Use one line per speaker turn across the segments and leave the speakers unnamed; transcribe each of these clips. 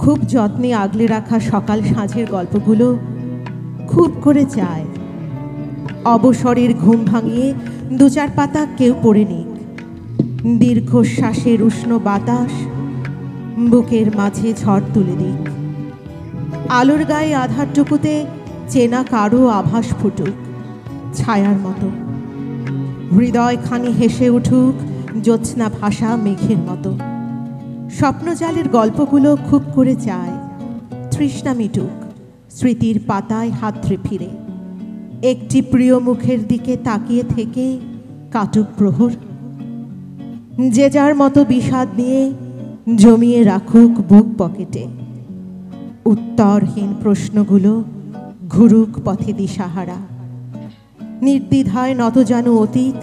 খুব যত্নে আগলে রাখা সকাল সাঁঝের গল্পগুলো খুব করে চায়। অবসরের ঘুম ভাঙিয়ে দু চার পাতা কেউ পড়ে নিক। দীর্ঘশ্বাসের উষ্ণ বাতাস বুকের মাঝে ঝড় তুলে দিক। আলোর গায়ে আধারটুকুতে চেনা কারো আভাস ফুটুক ছায়ার মতো। হৃদয়খানি হেসে উঠুক জ্যোৎস্না ভাষা মেঘের মতো। স্বপ্নজালের গল্পগুলো খুব করে চায় তৃষ্ণা মিটুক স্মৃতির পাতায় হাতড়ে ফিরে। একটি প্রিয় মুখের দিকে তাকিয়ে থেকে কাটুক প্রহর। যে যার মতো বিষাদ নিয়ে জমিয়ে রাখুক বুক পকেটে। উত্তরহীন প্রশ্নগুলো ঘুরুক পথে দিশাহারা। নির্দ্বিধায় নত যেন অতীত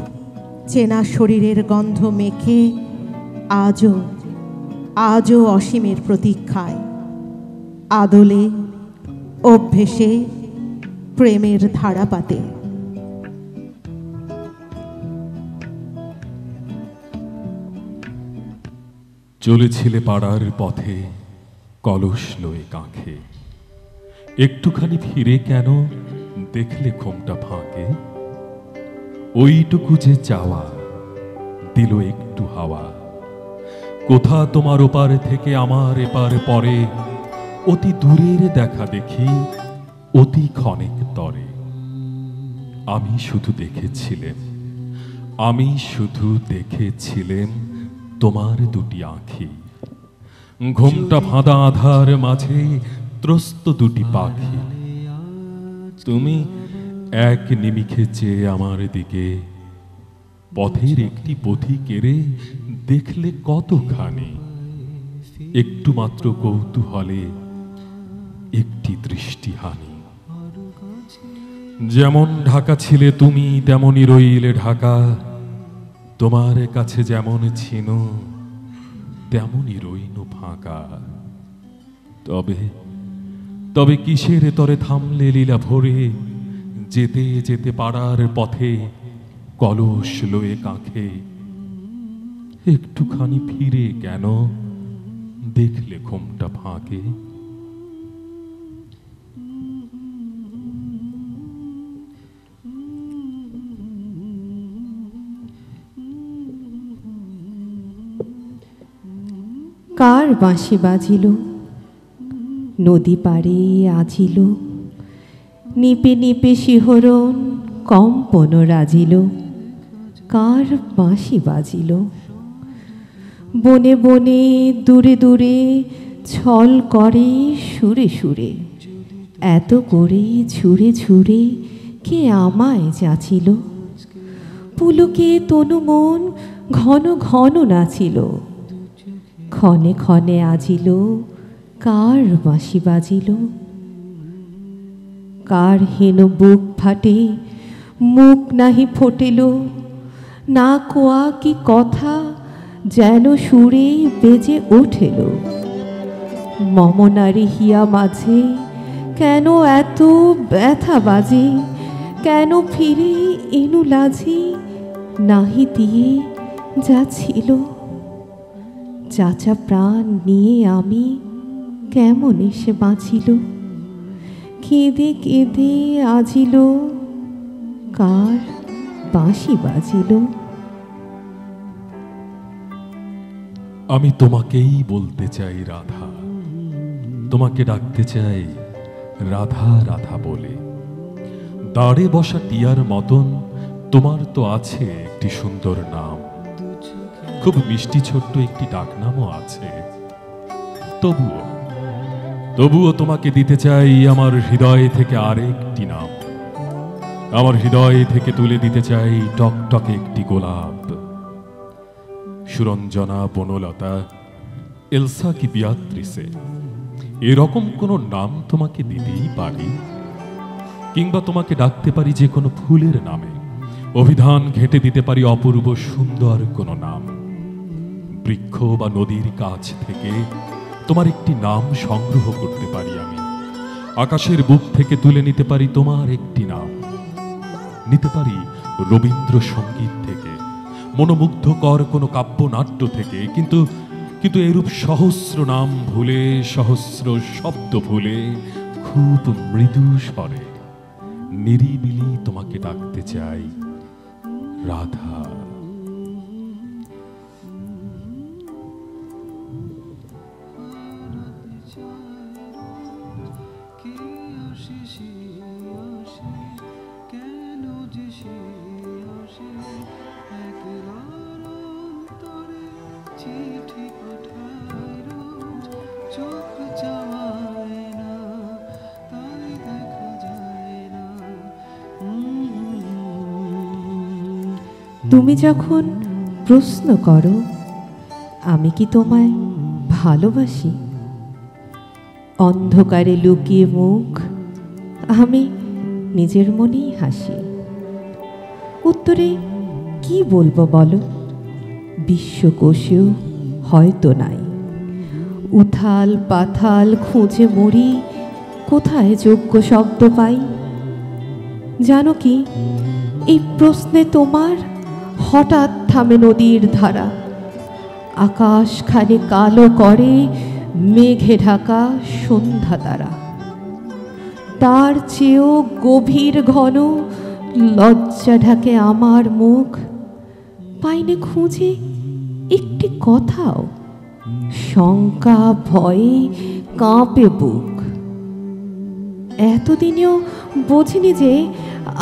চেনা শরীরের গন্ধ মেখে আজও আজও অসীমের প্রতীক্ষায়। আদলে অভ্যেসে প্রেমের ধারাপাতে।
চলেছিলে পাড়ার পথে কলস লয়ে কাঁখে, একটুখানি ফিরে কেন দেখলে ঘোমটা ফাঁকে। ওইটুকু যে চাওয়া দিল একটু হাওয়া। কোথা তোমার ওপার থেকে আমার এপার পরে, অতি দূরের দেখা দেখি অতি ক্ষণিক তরে। আমি শুধু দেখেছিলেম, আমি শুধু দেখেছিলেম তোমার দুটি আঁখি। ঘোমটা ফাঁদা আধার মাঝে ত্রস্ত দুটি পাখি। তুমি এক নিমিখে চেয়ে আমার দিকে, পথের একটি পথিকেরে দেখলে কতখানি। একটু মাত্র কৌতূহলে একটি দৃষ্টিহানি। যেমন ঢাকা ছিলে তুমি তেমনই রইলে ঢাকা। তোমার কাছে যেমন ছিল তেমনই রইনু ফাঁকা। তবে তবে কিসের তরে থামলে লীলা ভরে, যেতে যেতে পাড়ার পথে কলস লয়ে কাঁখে। একটুখানি ফিরে কেন দেখলে ঘোমটা ফাঁকে।
কার বাঁশি বাজিল নদী পাড়ে আজিল, নিপে নিপে শিহরণ কম্পন রাজিল। কার বাঁশি বাজিল বনে বনে দূরে দূরে ছল করে সুরে সুরে। এত করে ঝুরে ঝুরে কে আমায় যাচিল। পুলকে তনু মন ঘন ঘন নাচিল। ক্ষণে ক্ষণে আজিল কার বাঁশি বাজিল। কার হেন বুক ফাটে মুখ নাহি ফোটেল। না কোয়া কি কথা যেন সুরে বেজে ওঠেল। মমনারী হিয়া মাঝে কেন এত ব্যথা বাজে। কেন ফিরে এনু লাঝি নাহি দিয়ে যা ছিল। চাচা প্রাণ নিয়ে আমি কেমন এসে বাঁচিল। কেঁদে কেঁদে আজিল কার বাঁশি বাজিল।
আমি তোমাকেই বলতে চাই রাধা, তোমাকে ডাকতে চাই রাধা রাধা বলে। দাঁড়ে বসা টিয়ার মতন তোমার তো আছে একটি সুন্দর নাম। খুব মিষ্টি ছোট্ট একটি ডাকনামও আছে। তবুও তবুও তোমাকে দিতে চাই আমার হৃদয় থেকে আরেকটি নাম। আমার হৃদয় থেকে তুলে দিতে চাই টকটকে একটি গোলাপ। সুরঞ্জনা, বনলতা, এলসা কি বিয়াত্রিসে, এরকম কোনো নাম তোমাকে দিতেই পারি। কিংবা তোমাকে ডাকতে পারি যে কোনো ফুলের নামে। অভিধান ঘেঁটে দিতে পারি অপূর্ব সুন্দর কোনো নাম। বৃক্ষ বা নদীর কাছ থেকে তোমার একটি নাম সংগ্রহ করতে পারি আমি। আকাশের বুক থেকে তুলে নিতে পারি তোমার একটি নাম। নিতে পারি রবীন্দ্রসঙ্গীত থেকে, মনোমুগ্ধকর কোনো কাব্যনাট্য থেকে। কিন্তু কিন্তু এরূপ সহস্র নাম ভুলে, সহস্র শব্দ ভুলে, খুব মৃদু স্বরে নিরিবিলি তোমাকে ডাকতে চাই, রাধা।
তুমি যখন প্রশ্ন করো আমি কি তোমায় ভালোবাসি, অন্ধকারে লুকিয়ে মুখ আমি নিজের মনেই হাসি। উত্তরে কি বলবো বলো, বিশ্বকোষেও হয়তো নাই। উথাল পাথাল খুঁজে মরি, কোথায় যোগ্য শব্দ পাই। জানো কি, এই প্রশ্নে তোমার হঠাৎ থামে নদীর ধারা। আকাশখানি কালো করে মেঘে ঢাকা সন্ধ্যা তারা। তার চেয়েও গভীর ঘন লজ্জা ঢাকে আমার মুখ। পাইনে খুঁজে একটি কথাও, শঙ্কা ভয়ে কাঁপে বুক। এতদিনেও বোঝিনি যে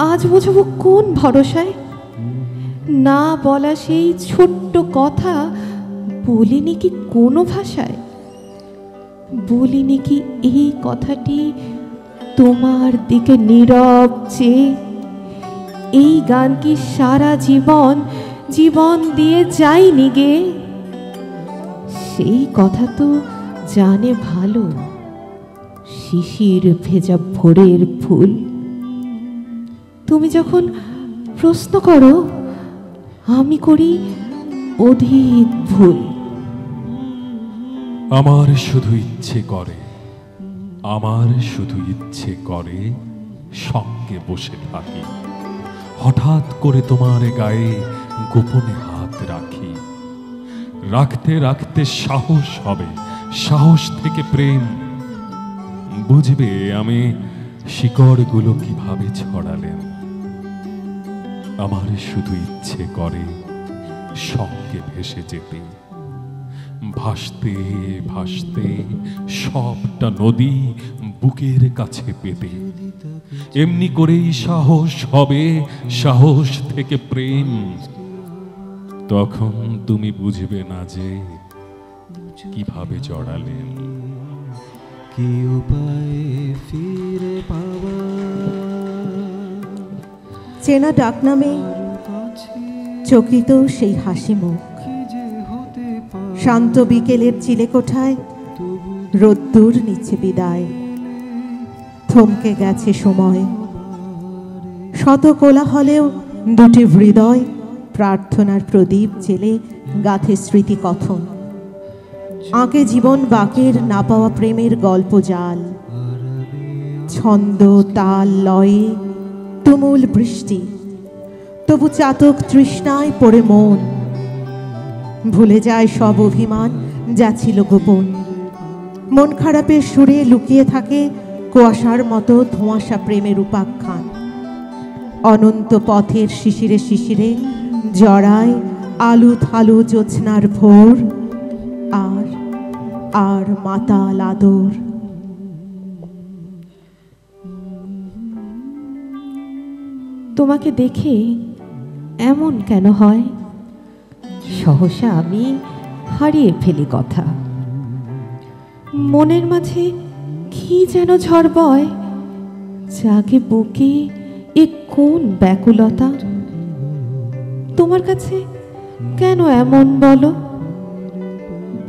আজ বুঝবো কোন ভরসায়। না বলা সেই ছোট্ট কথা বলিনি কি কোনো ভাষায়। বলিনি কি এই কথাটি তোমার দিকে নীরব চেয়ে। এই গান কি সারা জীবন জীবন দিয়ে যাইনি গে। সেই কথা তো জানে ভালো শিশির ভেজা ভোরের ফুল। তুমি যখন প্রশ্ন করো আমি করি অধিক ভুল।
আমার শুধু ইচ্ছে করে, আমার শুধু ইচ্ছে করে সঙ্গে বসে থাকি। হঠাৎ করে তোমার গায়ে গোপনে হাত রাখি। রাখতে রাখতে সাহস হবে, সাহস থেকে প্রেম। বুঝবে আমি শিকড়গুলো কিভাবে ছড়ালেন। আমার শুধু ইচ্ছে করে সঙ্গে ভেসে যেতে। ভাসতে ভাসতে সবটা নদী বুকের কাছে পেতে। এমনি করেই সাহস হবে, সাহস থেকে প্রেম। তখন তুমি বুঝবে না যে কিভাবে জড়ালেন।
কি উপায়ে ফিরে পাওয়া
চেনা ডাক নামে চকিত সেই হাসি মুখ। শান্ত বিকেলের চিলেকোঠায় রোদ্দুর নিচ্ছে বিদায়। থমকে গেছে সময়, শত কোলাহলেও দুটি হৃদয় প্রার্থনার প্রদীপ জেলে গাথে স্মৃতি কথন। আঁকে জীবন বাকের না পাওয়া প্রেমের গল্প জাল। ছন্দ তাল লয়ে তুমুল বৃষ্টি, তবু চাতক তৃষ্ণায় পড়ে মন। ভুলে যায় সব অভিমান যা ছিল গোপন। মন খারাপের সুরে লুকিয়ে থাকে কুয়াশার মতো ধোঁয়াশা প্রেমের উপাখ্যান। অনন্ত পথের শিশিরে শিশিরে জড়ায় আলু থালু জ্যোৎস্নার ভোর। আর আর মাতাল আদর।
তোমাকে দেখে এমন কেন হয়, সহসা আমি হারিয়ে ফেলি কথা। মনের মাঝে কি যেন ঝড় বয়, জাগে বুকে এ কোন ব্যাকুলতা। তোমার কাছে কেন এমন বলো,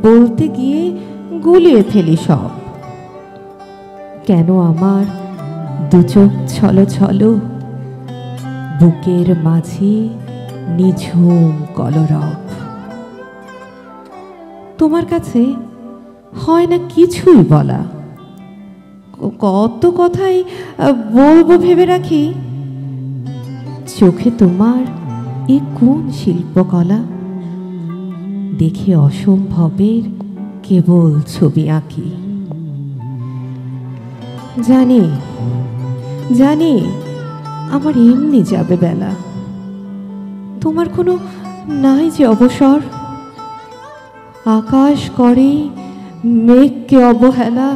বলতে গিয়ে গুলিয়ে ফেলি সব। কেন আমার দুচোখ ছলো ছলো, বুকের মাঝে নিঝুম কলরব। তোমার কাছে হয় না কিছুই বলা। কত কথাই বলবো ভেবে রাখি, চোখে তোমার এ কোন শিল্পকলা। দেখে অসম্ভবের কেবল ছবি আঁকি। জানি জানি আমার এমনি যাবে বেলা, তোমার কোনো নাই যে অবসর। আকাশ করে মেঘকে অবহেলা,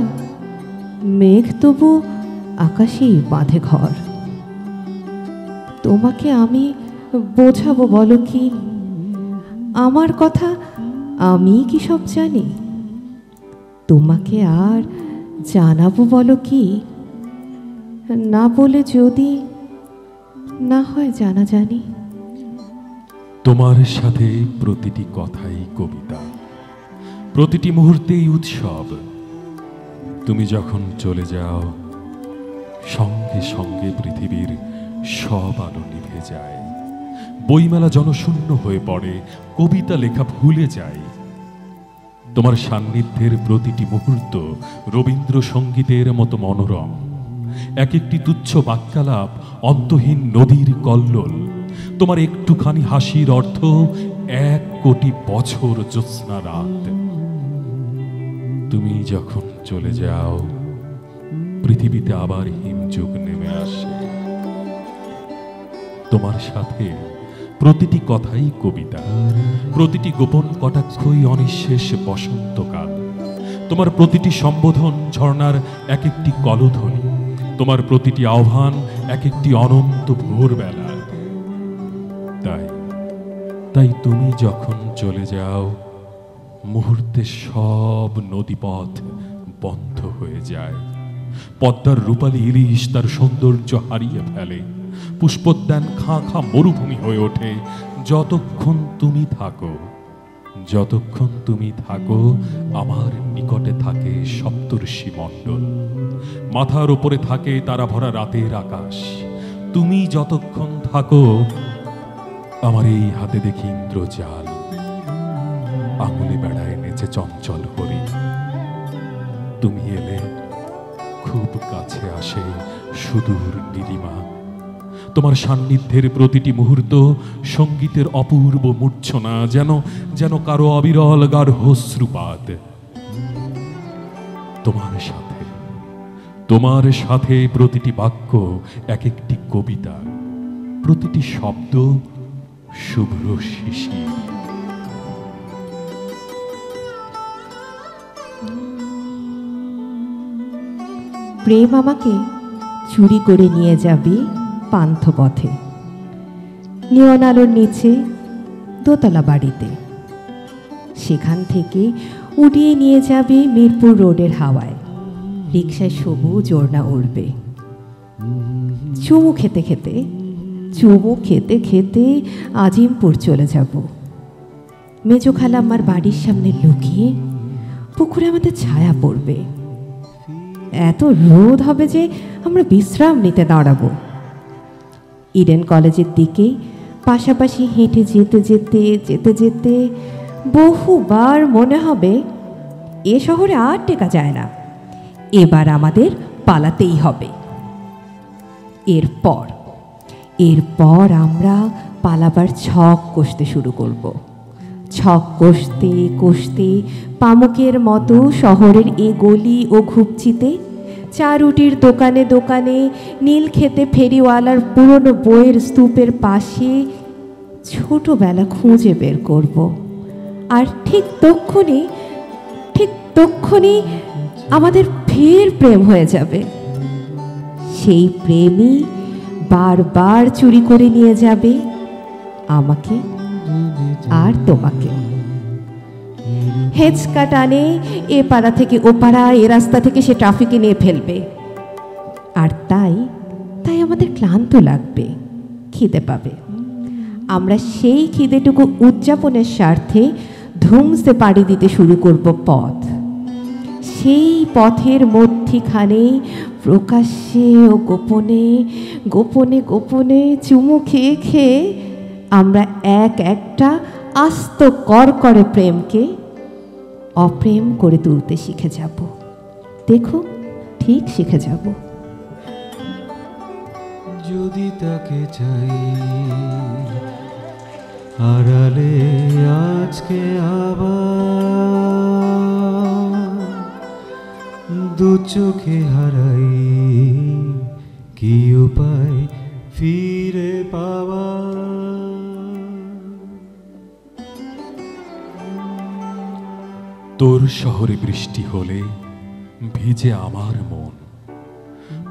মেঘ তবু আকাশেই বাঁধে ঘর। তোমাকে আমি বোঝাবো বলো কি, আমার কথা আমি কি সব জানি? তোমাকে আর জানাবো বলো কি, না বলে যদি না হয় জানা জানি।
তোমার সাথে প্রতিটি কথাই কবিতা, প্রতিটি মুহূর্তেই উৎসব। তুমি যখন চলে যাও, সঙ্গে সঙ্গে পৃথিবীর সব আলো নিভে যায়, বইমেলা জনশূন্য হয়ে পড়ে, কবিতা লেখা ভুলে যায়। তোমার সান্নিধ্যের প্রতিটি মুহূর্ত রবীন্দ্রসঙ্গীতের মতো মনোরম। এক একটি তুচ্ছ বাক্যালাপ অন্তহীন নদীর কল্লোল। তোমার একটুখানি হাসির অর্থ 1 কোটি বছর জ্যোৎস্না রাত। তুমি যখন চলে যাও, পৃথিবীতে আবার হিমযুগ নেমে আসে। তোমার সাথে প্রতিটি কথাই কবিতা, প্রতিটি গোপন কটাক্ষই অনিঃশেষ বসন্তকাল। তোমার প্রতিটি সম্বোধন ঝর্ণার এক একটি কলধ্বনি, তোমার প্রতিটি আহ্বান এক একটি অনন্ত ভোরবেলা। তাই তুমি যখন চলে যাও, মুহূর্তে সব নদীপথ বন্ধ হয়ে যায়। পদ্মার রূপালী ইলিশ তার সৌন্দর্য হারিয়ে ফেলে। পুষ্পোদ্যান খাঁ খাঁ মরুভূমি হয়ে ওঠে যতক্ষণ তুমি থাকো। যতক্ষণ তুমি থাকো, আমার নিকটে থাকে সপ্তর্ষি মণ্ডল, মাথার উপরে থাকে তারা ভরা রাতের আকাশ। তুমি যতক্ষণ থাকো, আমার এই হাতে দেখি ইন্দ্রজাল, আঙুলে বেড়ায় নেচে চঞ্চল হরি। তুমি এলে খুব কাছে আসে সুদূর নীলিমা। তোমার সান্নিধ্যের প্রতিটি মুহূর্ত সঙ্গীতের অপূর্ব মূর্ছনা, যেন কারো অবিরল গাঢ়শ্রুপাত। তোমার সাথে প্রতিটি বাক্য এক একটি কবিতা, প্রতিটি শব্দ শুভ্র শিশির।
প্রেম আমাকে চুরি করে নিয়ে যাবে পান্থপথে, নিয়ন আলোর নিচে দোতলা বাড়িতে। সেখান থেকে উড়িয়ে নিয়ে যাবে মিরপুর রোডের হাওয়ায়। রিকশায় সবুজ ওড়না উড়বে। চুমু খেতে খেতে আজিমপুর চলে যাব। মেজো খালা আমার বাড়ির সামনে লুকিয়ে পুকুরে আমাদের ছায়া পড়বে। এত রোদ হবে যে আমরা বিশ্রাম নিতে দাঁড়াবো। ইডেন কলেজের দিকে পাশাপাশি হেঁটে যেতে যেতে বহুবার মনে হবে এ শহরে আর টেকা যায় না, এবার আমাদের পালাতেই হবে। এরপর আমরা পালাবার ছক কষতে শুরু করব। ছক কষতে কষতে পামুকের মতো শহরের এ গলি ও ঘুপচিতে, চা রুটির দোকানে দোকানে, নীল খেতে ফেরিওয়ালার পুরনো বইয়ের স্তূপের পাশে ছোটবেলা খুঁজে বের করব। আর ঠিক তক্ষুনি আমাদের ফের প্রেম হয়ে যাবে। সেই প্রেমই বারবার চুরি করে নিয়ে যাবে আমাকে আর তোমাকে। হেঁচকা টানে এ পাড়া থেকে ও পাড়া, এ রাস্তা থেকে সে ট্রাফিকে নিয়ে ফেলবে। আর তাই আমাদের ক্লান্ত লাগবে, খিদে পাবে। আমরা সেই খিদেটুকু উদযাপনের স্বার্থে ধুমসে পাড়ি দিতে শুরু করব পথ। সেই পথের মধ্যিখানে প্রকাশ্যে ও গোপনে চুমু খেয়ে আমরা একটা আস্ত করে প্রেমকে অপ্রেম করে তুলতে শিখে যাব। দেখো, ঠিক শিখে যাব।
যদি তাকে চাই আড়ালে আজকে আবার দু চোখে হারাই, কি উপায় ফিরে পাওয়া।
তোর শহরে বৃষ্টি হলে ভিজে আমার মন,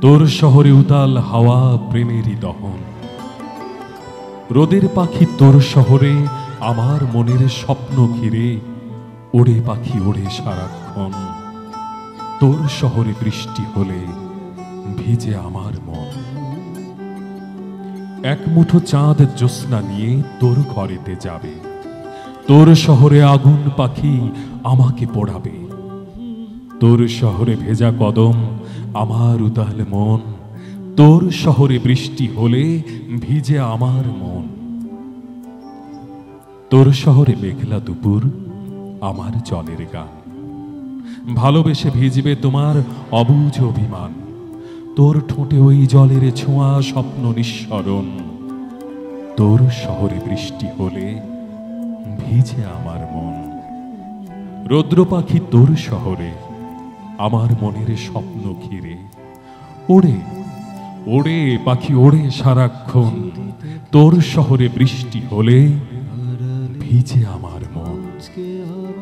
তোর শহরে উতাল হাওয়া প্রেমেরই দহন। রোদের পাখি তোর শহরে আমার মনের স্বপ্ন ঘিরে, ওড়ে পাখি ওড়ে সারাক্ষণ। তোর শহরে বৃষ্টি হলে ভিজে আমার মন। এক মুঠো চাঁদ জ্যোৎস্না নিয়ে তোর ঘরেতে যাবে, তোর শহরে আগুন পাখি আমাকে পোড়াবে। তোর শহরে ভেজা কদম আমার উতাল মন, তোর শহরে বৃষ্টি হলে ভিজে আমার মন। তোর শহরে মেঘলা দুপুর আমার জলের গান, ভালোবেসে ভিজবে তোমার অবুঝ অভিমান। তোর ঠোঁটে ওই জলের ছোঁয়া স্বপ্ন নিঃসরণ। তোর শহরে বৃষ্টি হলে ভিজে আমার মন। রৌদ্র পাখি তোর শহরে আমার মনের স্বপ্ন ঘিরে, ওড়ে ওড়ে পাখি ওড়ে সারাক্ষণ। তোর শহরে বৃষ্টি হলে ভিজে আমার মন।
আজকে আবার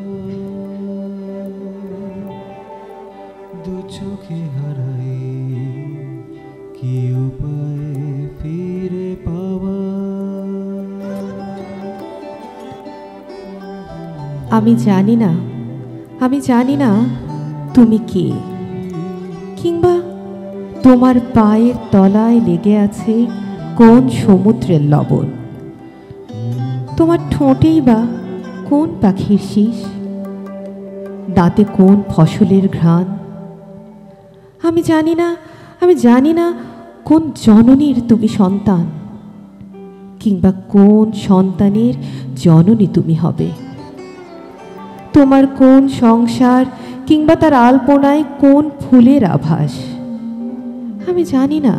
দু চোখে হারাই, কি উপায় ফিরে পাওয়া।
আমি জানি না, আমি জানি না তুমি কে, কিংবা তোমার পায়ের তলায় লেগে আছে কোন সমুদ্রের লবণ। তোমার ঠোঁটেই বা কোন পাখির শীষ, দাঁতে কোন ফসলের ঘ্রাণ। আমি জানি না, আমি জানি না কোন জননীর তুমি সন্তান, কিংবা কোন সন্তানের জননী তুমি হবে। তোমার কোন সংসার কিংবা তার আলপনায় কোন ফুলের আভাস আমি জানি না।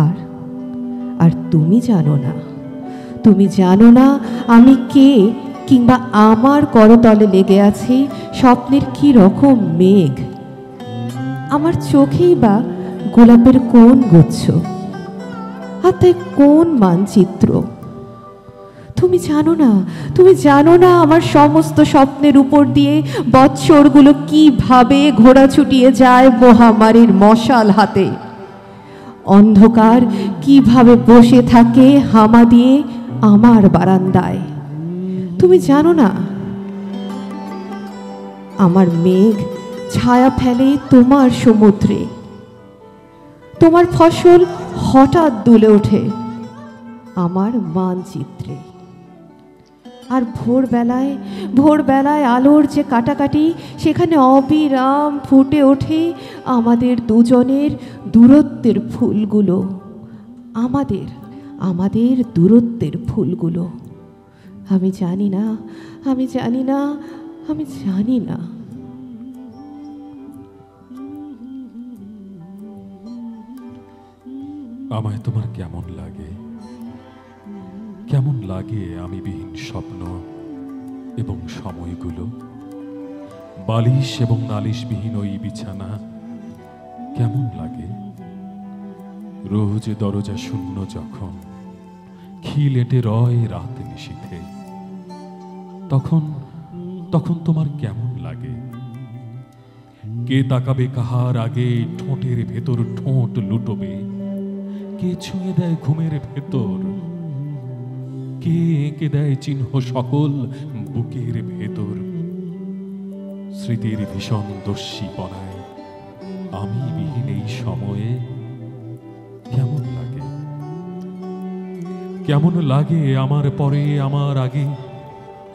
আর আর তুমি জানো না, তুমি জানো না আমি কে, কিংবা আমার করতলে লেগে আছে স্বপ্নের কি রকম মেঘ। আমার চোখেই বা গোলাপের কোন গুচ্ছ, আর তাই কোন মানচিত্র। তুমি জানো না, তুমি জানো না আমার সমস্ত স্বপ্নের উপর দিয়ে বৎসরগুলো কিভাবে ঘোড়া ছুটিয়ে যায় মহামারীর মশাল হাতে। অন্ধকার কিভাবে বসে থাকে হামা দিয়ে আমার বারান্দায়। তুমি জানো না আমার মেঘ ছায়া ফেলে তোমার সমুদ্রে। তোমার ফসল হঠাৎ দুলে ওঠে আমার মানচিত্রে। আর ভোরবেলায় আলোর যে কাটাকাটি, সেখানে অবিরাম ফুটে ওঠে আমাদের দুজনের দূরত্বের ফুলগুলো, আমাদের দূরত্বের ফুলগুলো। আমি জানি না, আমি জানি না, আমি জানি না।
আমায় তোমার কেমন লাগে, কেমন লাগে আমি বিহীন স্বপ্ন এবং সময়গুলো। বালিশ এবং নালিশবিহীন ওই বিছানা কেমন লাগে। রোজ দরজা শূন্য যখন, খিল এঁটে রয় রাত নিশীথে, তখন তখন তোমার কেমন লাগে। কে তাকাবে কাহার আগে, ঠোঁটের ভেতর ঠোঁট লুটোবে। কে ছুঁয়ে দেয় ঘুমের ভেতর, কে এঁকে দেয় চিহ্ন সকল বুকের ভেতর। স্মৃতির ভীষণ দস্যিপনায় আমি বিহীন এই সময়ে কেমন লাগে। কেমন লাগে আমার পরে আমার আগে,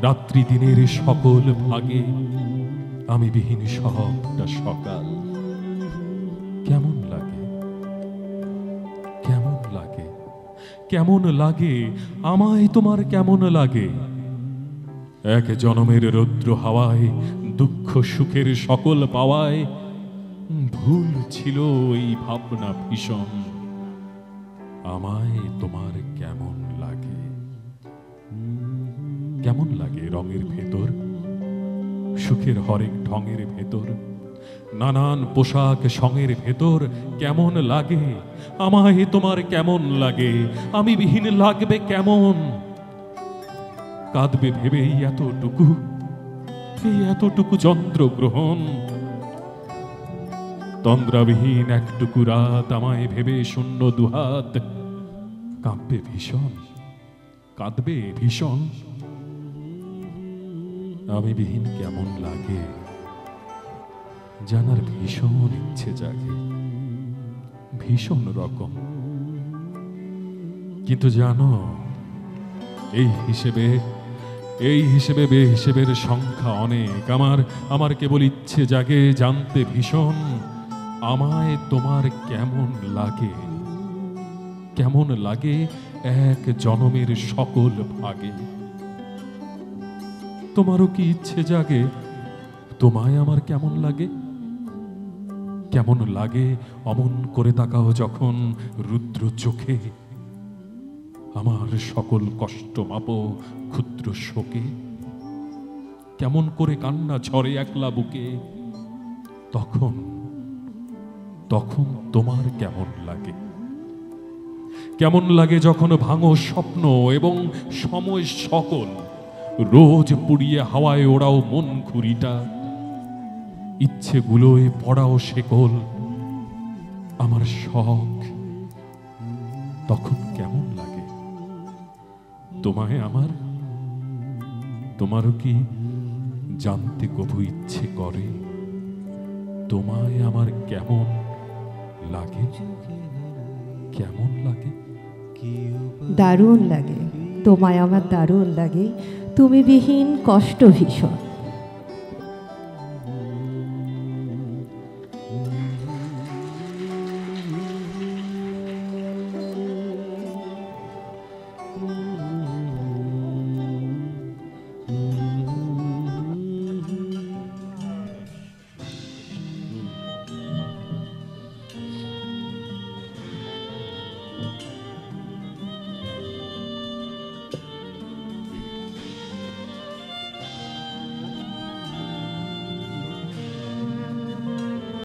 রাত্রি দিনের সকল ভাগে আমি বিহীন সবটা সকাল। কেমন লাগে, কেমন লাগে, কেমন লাগে আমায় তোমার কেমন লাগে। এক জনমের রৌদ্র হাওয়ায় দুঃখ সুখের সকল পাওয়ায় ভুল ছিল এই ভাবনা ভীষণ, আমায় তোমার কেমন লাগে। কেমন লাগে রঙের ভেতর, সুখের হরেক ঢঙের ভেতর, নানান পোশাক সঙের ভেতর কেমন লাগে আমায় তোমার, কেমন লাগে আমি বিহীন লাগবে কেমন, কাঁদবে ভেবে এই এতটুকু চন্দ্রগ্রহণ, তন্দ্রাবিহীন একটুকু রাত আমায় ভেবে শূন্য দুহাত কাঁপবে ভীষণ, কাঁদবে ভীষণ, আমি বিহীন কেমন লাগে জানার ভীষণ ইচ্ছে জাগে, ভীষণ রকম। কিন্তু জানো, এই হিসেবে বেহিসেবের সংখ্যা অনেক। আমার কেবল ইচ্ছে জাগে জানতে ভীষণ আমায় তোমার কেমন লাগে, কেমন লাগে এক জনমের সকল ভাগে। তোমারও কি ইচ্ছে জাগে তোমায় আমার কেমন লাগে? কেমন লাগে অমন করে তাকাও যখন রুদ্র চোখে, আমার সকল কষ্ট মাপো ক্ষুদ্র শোকে, কেমন করে কান্না ঝরে একলা বুকে, তখন তোমার কেমন লাগে? কেমন লাগে যখন ভাঙো স্বপ্ন এবং সময় সকল, রোজ পুড়িয়ে হাওয়ায় ওড়াও মন ঘুরিটা, ইচ্ছেগুলোয় পড়াও শেকল আমার শখ, তখন কেমন লাগে তোমায় আমার? তোমারও কি জানতে কবু ইচ্ছে করে তোমায় আমার কেমন লাগে, কেমন লাগে?
দারুণ লাগে, তোমায় আমার দারুণ লাগে, তুমি বিহীন কষ্ট ভীষণ।